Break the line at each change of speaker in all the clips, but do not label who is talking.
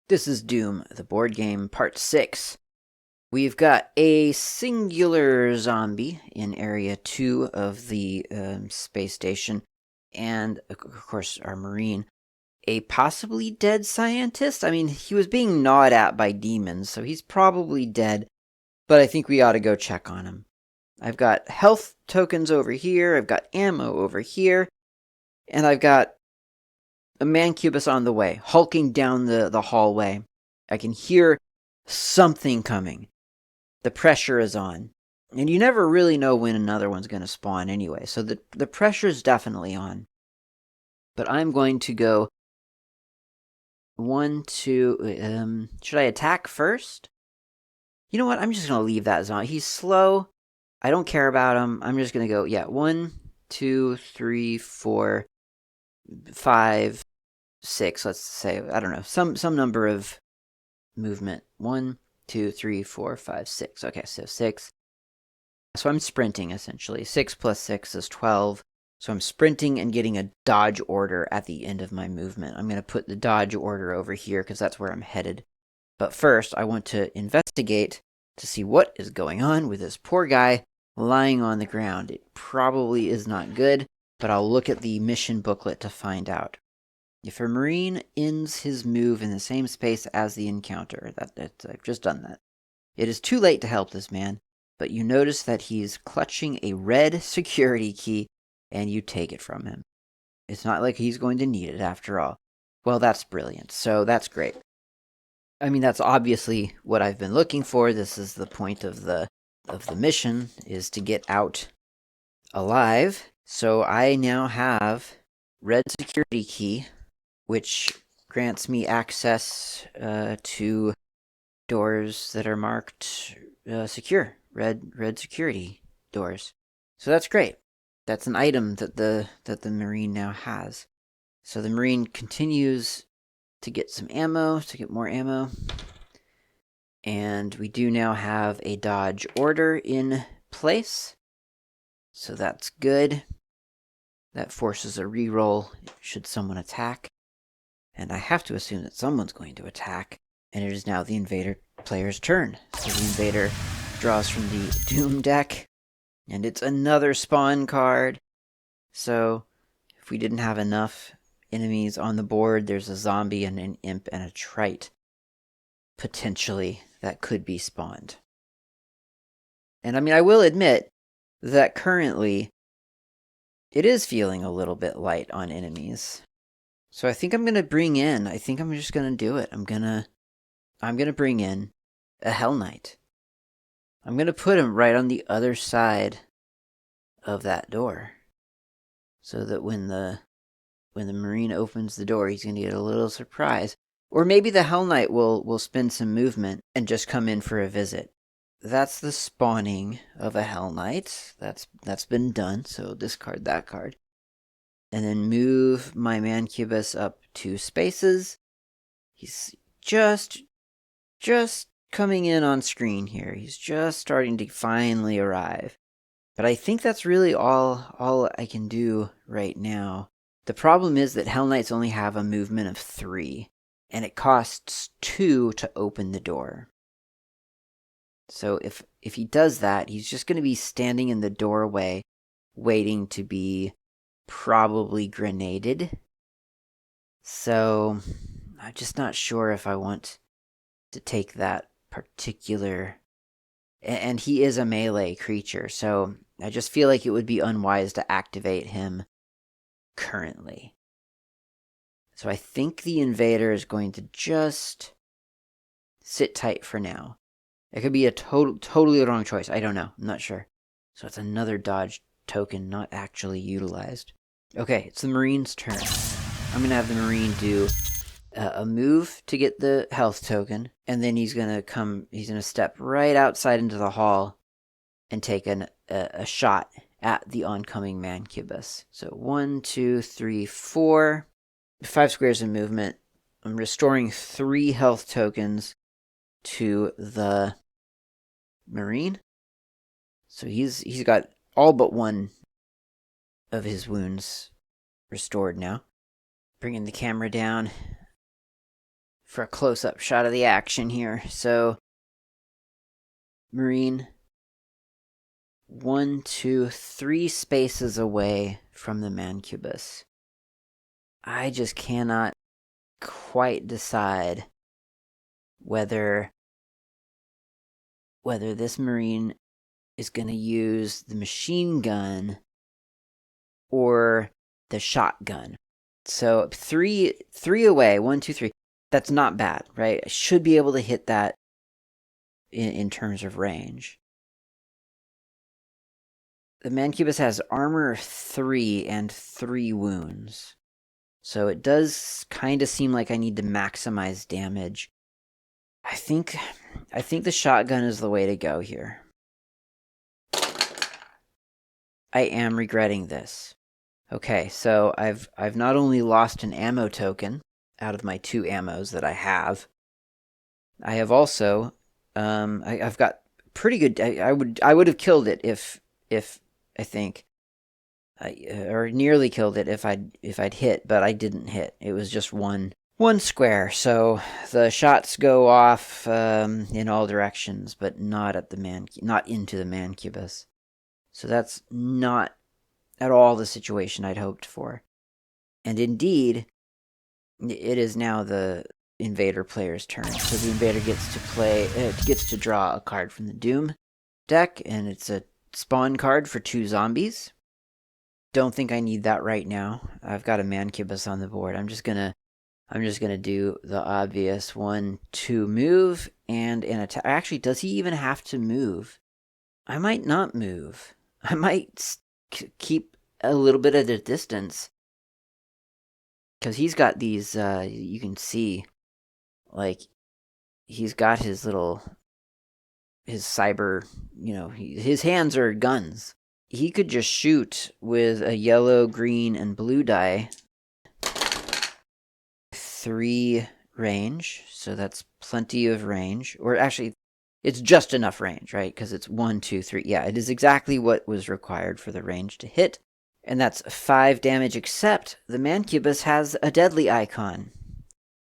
This is Doom, the board game, part 6. We've got a singular zombie in Area 2 of the space station, and, of course, our Marine. A possibly dead scientist? I mean, he was being gnawed at by demons, so he's probably dead, but I think we ought to go check on him. I've got health tokens over here, I've got ammo over here, and I've got a mancubus on the way, hulking down the hallway. I can hear something coming. The pressure is on. And you never really know when another one's going to spawn anyway, so the pressure's definitely on. But I'm going to go 1, 2, should I attack first? You know what, I'm just going to leave that zombie. He's slow. I don't care about him. I'm just going to go, 1, 2, 3, 4, 5, 6, let's say, I don't know, some number of movement. 1, 2, 3, 4, 5, 6. Okay, so 6. So I'm sprinting, essentially. 6 plus 6 is 12. So I'm sprinting and getting a dodge order at the end of my movement. I'm going to put the dodge order over here because that's where I'm headed. But first, I want to investigate to see what is going on with this poor guy lying on the ground. It probably is not good, but I'll look at the mission booklet to find out. If a Marine ends his move in the same space as the encounter, I've just done that. It is too late to help this man, but you notice that he's clutching a red security key, and you take it from him. It's not like he's going to need it after all. Well, that's brilliant, so that's great. I mean, that's obviously what I've been looking for. This is the point of the mission, is to get out alive. So I now have red security key, which grants me access to doors that are marked secure, red security doors. So that's great. That's an item that the Marine now has. So the Marine continues to get some ammo, to get more ammo. And we do now have a dodge order in place. So that's good. That forces a reroll should someone attack. And I have to assume that someone's going to attack. And it is now the Invader player's turn. So the Invader draws from the Doom deck. And it's another spawn card. So if we didn't have enough enemies on the board, there's a zombie and an imp and a trite, potentially, that could be spawned. And I mean, I will admit that currently it is feeling a little bit light on enemies. So I think I'm just going to do it. I'm going to bring in a Hell Knight. I'm going to put him right on the other side of that door. So that when the Marine opens the door, he's going to get a little surprise. Or maybe the Hell Knight will spend some movement and just come in for a visit. That's the spawning of a Hell Knight. That's been done, so discard that card. And then move my Mancubus up 2 spaces. He's just coming in on screen here. He's just starting to finally arrive. But I think that's really all I can do right now. The problem is that Hell Knights only have a movement of 3, and it costs 2 to open the door. So if he does that, he's just going to be standing in the doorway, waiting to be probably grenaded. So I'm just not sure if I want to take that particular... And he is a melee creature, so I just feel like it would be unwise to activate him currently. So I think the Invader is going to just sit tight for now. It could be a totally wrong choice. I don't know. I'm not sure. So it's another dodge token not actually utilized. Okay, it's the Marine's turn. I'm going to have the Marine do a move to get the health token, and then he's going to step right outside into the hall and take a shot at the oncoming Mancubus. So 1, 2, 3, 4. 5 squares in movement. I'm restoring 3 health tokens to the Marine. So he's got all but 1 of his wounds restored now. Bringing the camera down for a close-up shot of the action here. So, Marine, 1, 2, 3 spaces away from the Mancubus. I just cannot quite decide whether this Marine is going to use the machine gun or the shotgun. So 3 away, 1, 2, 3. That's not bad, right? I should be able to hit that in terms of range. The Mancubus has armor 3 and 3 wounds. So it does kind of seem like I need to maximize damage. I think the shotgun is the way to go here. I am regretting this. Okay, so I've not only lost an ammo token out of my 2 ammos that I have have also I've got pretty good. I would have killed it if I think or nearly killed it if I'd hit, but I didn't hit. It was just one square. So the shots go off in all directions, but not into the Mancubus. So that's not at all the situation I'd hoped for. And indeed, it is now the invader player's turn. So the invader gets to draw a card from the Doom deck, and it's a spawn card for 2 zombies. Don't think I need that right now. I've got a Mancubus on the board. I'm just gonna do the obvious 1, 2 move and an attack. Actually, does he even have to move? I might not move. I might keep a little bit of the distance. Because he's got these, you can see, like, he's got his cyber, his hands are guns. He could just shoot with a yellow, green, and blue die. 3 range, so that's plenty of range. Or actually, it's just enough range, right? Because it's 1, 2, 3. Yeah, it is exactly what was required for the range to hit. And that's 5 damage, except the Mancubus has a deadly icon.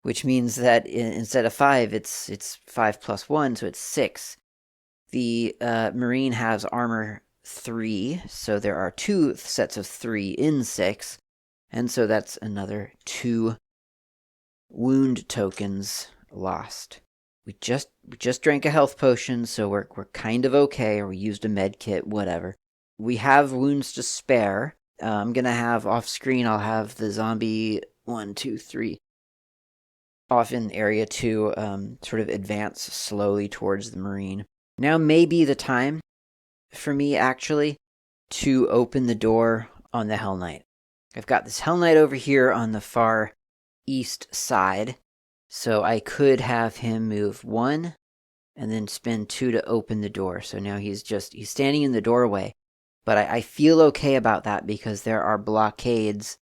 Which means that instead of 5, it's 5 plus 1, so it's 6. The Marine has armor 3, so there are 2 sets of 3 in 6. And so that's another 2 wound tokens lost. We just drank a health potion, so we're kind of okay, or we used a med kit, whatever. We have wounds to spare. I'm gonna have off screen, I'll have the zombie 1, 2, 3 off in area 2 sort of advance slowly towards the Marine. Now may be the time for me actually to open the door on the Hell Knight. I've got this Hell Knight over here on the far east side, so I could have him move 1 and then spend 2 to open the door. So now he's standing in the doorway. But I feel okay about that because there are blockades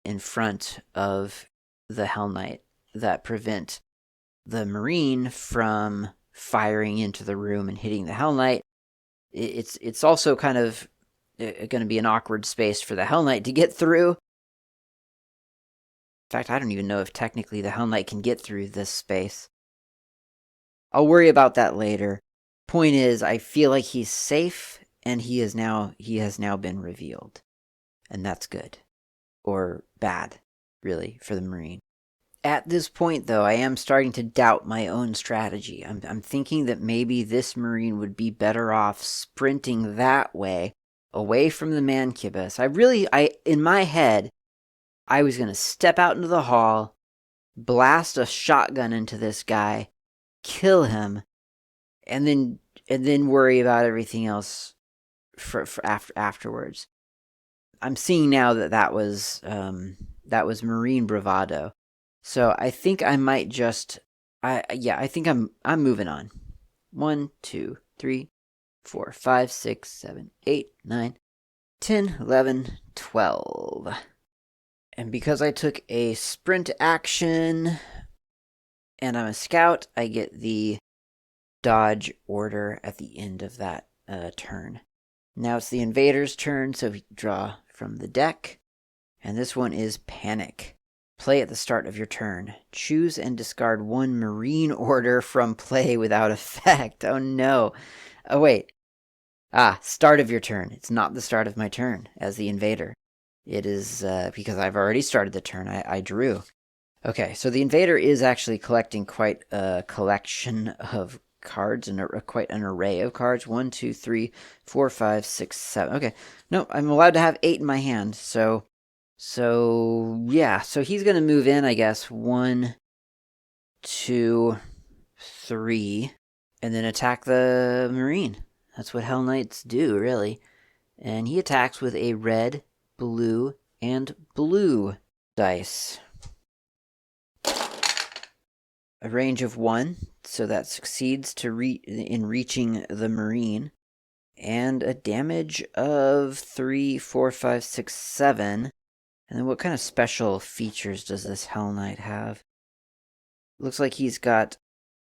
in front of the Hell Knight that prevent the Marine from firing into the room and hitting the Hell Knight. It's also kind of going to be an awkward space for the Hell Knight to get through. In fact, I don't even know if technically the Hell Knight can get through this space. I'll worry about that later. Point is, I feel like he's safe, and he has now been revealed. And that's good. Or bad, really, for the Marine. At this point, though, I am starting to doubt my own strategy. I'm thinking that maybe this Marine would be better off sprinting that way, away from the Mancubus. In my head, I was going to step out into the hall, blast a shotgun into this guy, kill him, and then worry about everything else for afterwards. I'm seeing now that was Marine bravado. So I think I might just I think I'm moving on. 1, 2, 3, 4, 5, 6, 7, 8, 9, 10, 11, 12. And because I took a sprint action and I'm a scout, I get the dodge order at the end of that turn. Now it's the invader's turn, so we draw from the deck. And this one is Panic. Play at the start of your turn. Choose and discard one marine order from play without effect. Oh no. Oh wait. Start of your turn. It's not the start of my turn as the invader. It is because I've already started the turn. I drew. Okay, so the invader is actually collecting quite a collection of cards and quite an array of cards. 1, 2, 3, 4, 5, 6, 7. Okay, no, I'm allowed to have 8 in my hand. So yeah. So he's gonna move in, I guess. 1, 2, 3, and then attack the marine. That's what Hell Knights do, really. And he attacks with a red, blue, and blue dice. A range of 1, so that succeeds in reaching the marine. And a damage of 3, 4, 5, 6, 7. And then what kind of special features does this Hell Knight have? Looks like he's got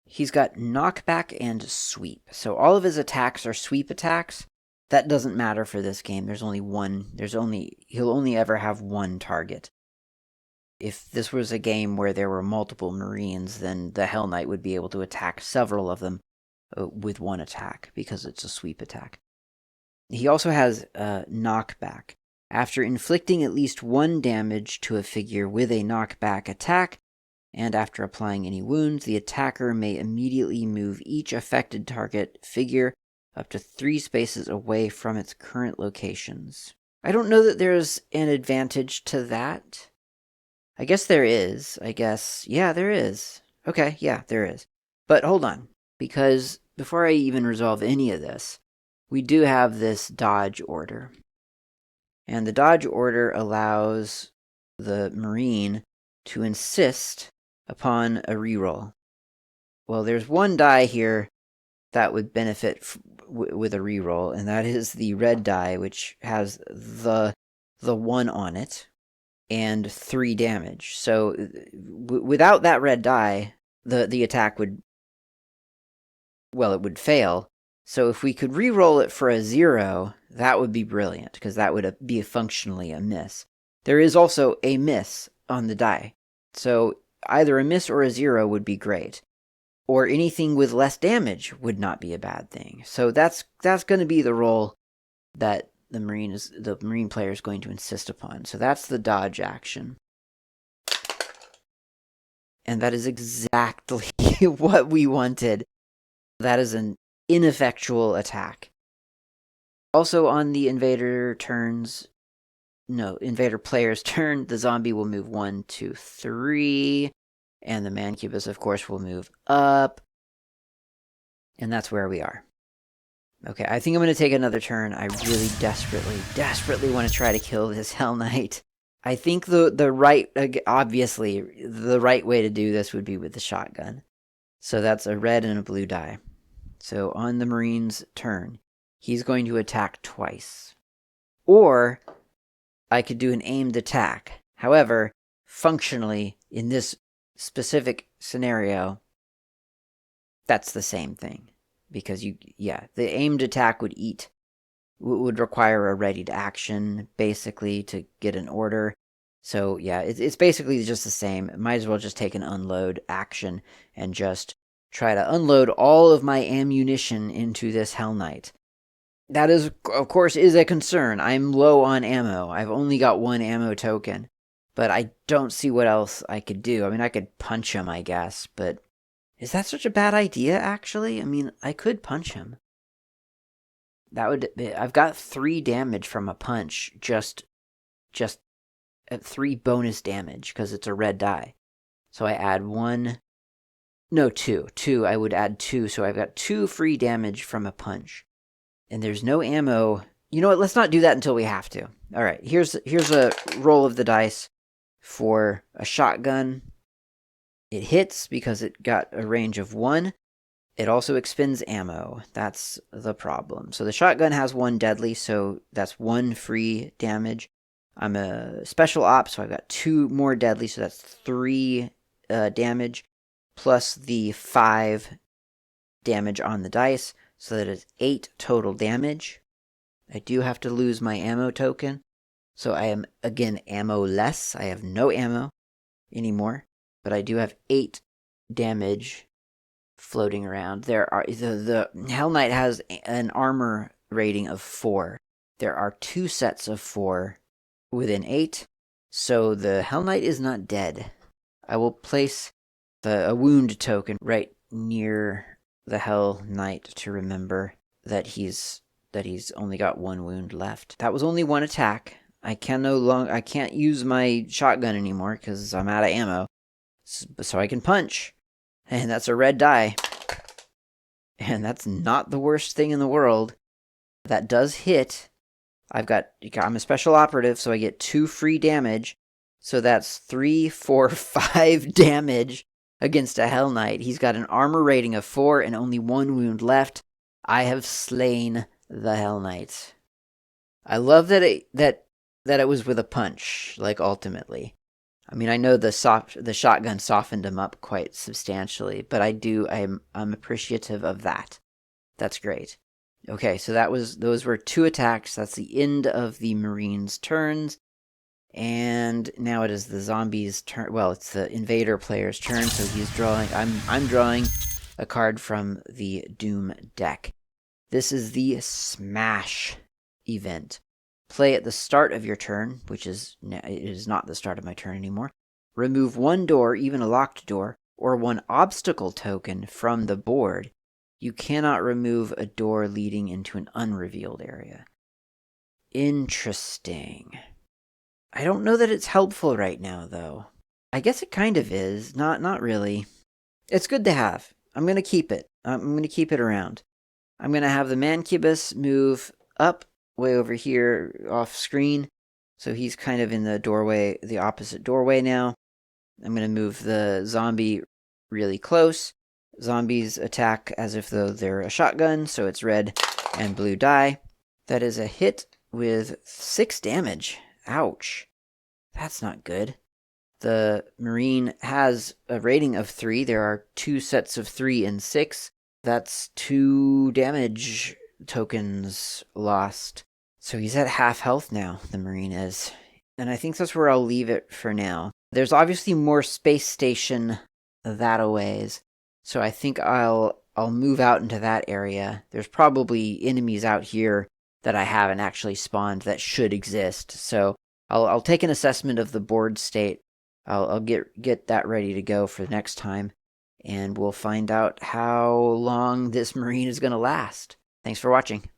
knockback and sweep. So all of his attacks are sweep attacks. That doesn't matter for this game. He'll only ever have one target. If this was a game where there were multiple Marines, then the Hell Knight would be able to attack several of them with one attack, because it's a sweep attack. He also has knockback. After inflicting at least 1 damage to a figure with a knockback attack, and after applying any wounds, the attacker may immediately move each affected target figure up to 3 spaces away from its current locations. I don't know that there's an advantage to that. I guess there is. Yeah, there is. Okay, yeah, there is. But hold on, because before I even resolve any of this, we do have this dodge order. And the dodge order allows the Marine to insist upon a reroll. Well, there's one die here that would benefit with a reroll, and that is the red die, which has the 1 on it and 3 damage. So without that red die, the attack would fail. So if we could reroll it for a 0, that would be brilliant, because that would be functionally a miss. There is also a miss on the die. So either a miss or a 0 would be great. Or anything with less damage would not be a bad thing. So that's going to be the roll that the Marine player is going to insist upon. So that's the dodge action. And that is exactly what we wanted. That is an ineffectual attack. Also on the invader player's turn, the zombie will move 1, 2, 3, and the Mancubus, of course, will move up. And that's where we are. Okay, I think I'm going to take another turn. I really desperately want to try to kill this Hell Knight. I think obviously, the right way to do this would be with the shotgun. So that's a red and a blue die. So on the Marine's turn, he's going to attack twice. Or I could do an aimed attack. However, functionally, in this specific scenario, that's the same thing. Because the aimed attack would require a readied action, basically, to get an order. So yeah, it's basically just the same. Might as well just take an unload action and just try to unload all of my ammunition into this Hell Knight. That is, of course, is a concern. I'm low on ammo. I've only got 1 ammo token. But I don't see what else I could do. I mean, I could punch him, I guess, but is that such a bad idea, actually? I mean, I could punch him. I've got 3 damage from a punch, just at 3 bonus damage, because it's a red die. So I add 2. 2, I would add 2, so I've got 2 free damage from a punch. And there's no ammo. You know what, let's not do that until we have to. Alright, here's a roll of the dice for a shotgun. It hits because it got a range of 1. It also expends ammo. That's the problem. So the shotgun has 1 deadly, so that's 1 free damage. I'm a special op, so I've got 2 more deadly, so that's 3 damage, plus the 5 damage on the dice, so that is 8 total damage. I do have to lose my ammo token, so I am, again, ammo-less. I have no ammo. anymore, but I do have 8 damage floating around. There are the Hell Knight has an armor rating of 4. There are 2 sets of 4 within 8, so the Hell Knight is not dead. I will place a wound token right near the Hell Knight to remember that he's only got 1 wound left. That was only 1 attack. I can't use my shotgun anymore because I'm out of ammo. So I can punch. And that's a red die. And that's not the worst thing in the world. That does hit. I'm a special operative, so I get 2 free damage. So that's 3, 4, 5 damage against a Hell Knight. He's got an armor rating of 4 and only 1 wound left. I have slain the Hell Knight. I love that it was with a punch, like ultimately. I mean, I know the shotgun softened him up quite substantially, but I'm appreciative of that. That's great. Okay, so those were 2 attacks. That's the end of the Marine's turns. And now it is the zombie's turn. Well, it's the invader player's turn, so he's drawing. I'm drawing a card from the Doom deck. This is the Smash event. Play at the start of your turn, it is not the start of my turn anymore. Remove 1 door, even a locked door, or 1 obstacle token from the board. You cannot remove a door leading into an unrevealed area. Interesting. I don't know that it's helpful right now, though. I guess it kind of is. Not really. It's good to have. I'm going to keep it. I'm going to keep it around. I'm going to have the Mancubus move up way over here off screen. So he's kind of in the doorway, the opposite doorway now. I'm going to move the zombie really close. Zombies attack as if though they're a shotgun, so it's red and blue die. That is a hit with 6 damage. Ouch. That's not good. The Marine has a rating of 3. There are 2 sets of 3 and 6. That's 2 damage tokens lost. So he's at half health now, the Marine is. And I think that's where I'll leave it for now. There's obviously more space station that-a-ways. So I think I'll move out into that area. There's probably enemies out here that I haven't actually spawned that should exist. So I'll take an assessment of the board state. I'll get that ready to go for next time. And we'll find out how long this Marine is going to last. Thanks for watching.